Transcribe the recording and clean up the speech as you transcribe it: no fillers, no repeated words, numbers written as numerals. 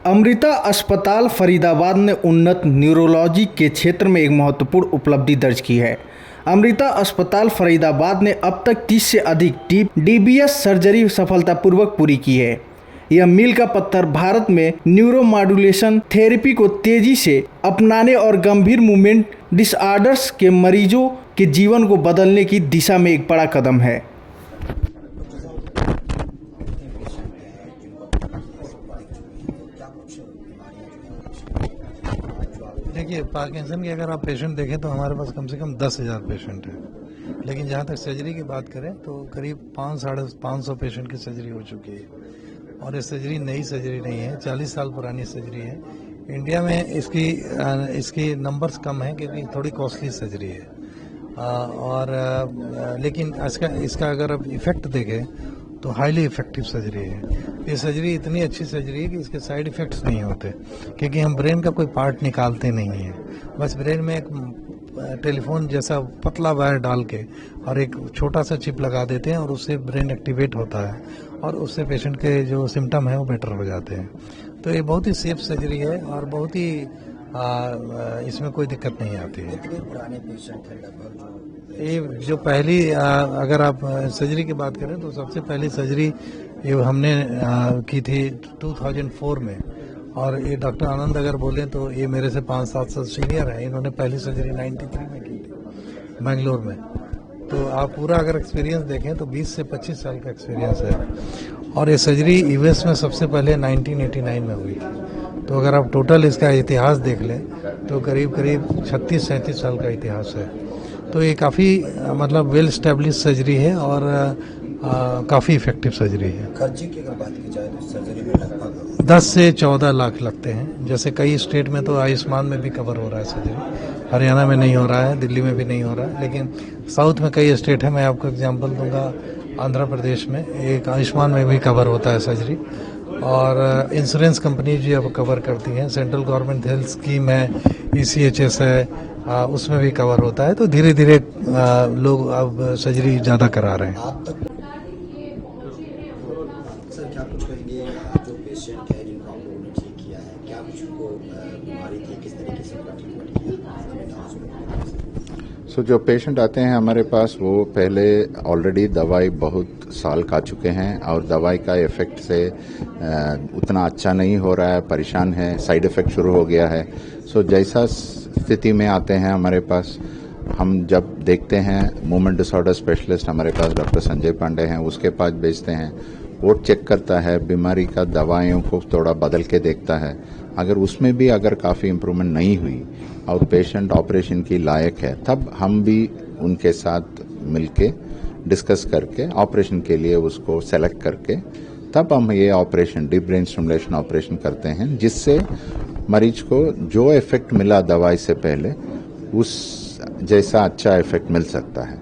अमृता अस्पताल फरीदाबाद ने उन्नत न्यूरोलॉजी के क्षेत्र में एक महत्वपूर्ण उपलब्धि दर्ज की है। अमृता अस्पताल फरीदाबाद ने अब तक 30 से अधिक डीबीएस सर्जरी सफलतापूर्वक पूरी की है। यह मील का पत्थर भारत में न्यूरोमॉड्यूलेशन थेरेपी को तेजी से अपनाने और गंभीर मूवमेंट डिसऑर्डर्स के मरीजों के जीवन को बदलने की दिशा में एक बड़ा कदम है। देखिए, पार्किंसन के अगर आप पेशेंट देखें तो हमारे पास कम से कम 10,000 पेशेंट हैं, लेकिन जहाँ तक सर्जरी की बात करें तो करीब 500-550 पेशेंट की सर्जरी हो चुकी है। और ये सर्जरी नई सर्जरी नहीं है, 40 साल पुरानी सर्जरी है। इंडिया में इसकी नंबर्स कम हैं क्योंकि थोड़ी कॉस्टली सर्जरी है। लेकिन इसका अगर आप इफेक्ट देखें तो हाईली इफेक्टिव सर्जरी है। ये सर्जरी इतनी अच्छी सर्जरी है कि इसके साइड इफेक्ट्स नहीं होते, क्योंकि हम ब्रेन का कोई पार्ट निकालते नहीं हैं। बस ब्रेन में एक टेलीफोन जैसा पतला वायर डाल के और एक छोटा सा चिप लगा देते हैं और उससे ब्रेन एक्टिवेट होता है और उससे पेशेंट के जो सिम्टम है वो बेटर हो जाते हैं। तो ये बहुत ही सेफ सर्जरी है और बहुत ही इसमें कोई दिक्कत नहीं आती है। कितने पुराने पेशेंट हैं लगभग? ये जो पहली अगर आप सर्जरी की बात करें तो सबसे पहली सर्जरी ये हमने की थी 2004 में, और ये डॉक्टर आनंद अगर बोलें तो ये मेरे से 5-7 साल सीनियर है। इन्होंने पहली सर्जरी 93 में की थी बेंगलोर में। तो आप पूरा अगर एक्सपीरियंस देखें तो 20 से 25 साल का एक्सपीरियंस है। और ये सर्जरी यूएस में सबसे पहले 1989 में हुई थी। तो अगर आप टोटल इसका इतिहास देख लें तो करीब 36-37 साल का इतिहास है। तो ये काफ़ी मतलब वेल स्टैब्लिश सर्जरी है और काफ़ी इफेक्टिव सर्जरी है। खर्चे की अगर बात की जाए तो सर्जरी में लगभग 10 से 14 लाख लगते हैं। जैसे कई स्टेट में तो आयुष्मान में भी कवर हो रहा है सर्जरी, हरियाणा में नहीं हो रहा है, दिल्ली में भी नहीं हो रहा है, लेकिन साउथ में कई स्टेट है। मैं आपको एग्जांपल दूंगा, आंध्र प्रदेश में एक आयुष्मान में भी कवर होता है सर्जरी, और इंश्योरेंस कंपनी भी अब कवर करती हैं। सेंट्रल गवर्नमेंट हेल्थ स्कीम है, ECHS है, उसमें भी कवर होता है। तो धीरे धीरे लोग अब सर्जरी ज़्यादा करा रहे हैं। आप तक सर क्या कुछ कहेंगे जो पेशेंट है जिनको आप लोगों ने ठीक किया है, क्या कुछ उनको बीमारी थी, किस तरीके से उनका ट्रीटमेंट किया? जो पेशेंट आते हैं हमारे पास वो पहले ऑलरेडी दवाई बहुत साल खा चुके हैं और दवाई का इफेक्ट से उतना अच्छा नहीं हो रहा है, परेशान है, साइड इफेक्ट शुरू हो गया है। जैसा स्थिति में आते हैं हमारे पास, हम जब देखते हैं मूवमेंट डिसऑर्डर स्पेशलिस्ट हमारे पास डॉक्टर संजय पांडे हैं, उसके पास भेजते हैं। वो चेक करता है, बीमारी का दवाइयों को थोड़ा बदल के देखता है। अगर उसमें भी अगर काफ़ी इम्प्रूवमेंट नहीं हुई और पेशेंट ऑपरेशन की लायक है, तब हम भी उनके साथ मिलके डिस्कस करके ऑपरेशन के लिए उसको सेलेक्ट करके तब हम ये operation deep brain stimulation operation करते हैं, जिससे मरीज को जो इफेक्ट मिला दवाई से पहले उस जैसा अच्छा इफेक्ट मिल सकता है।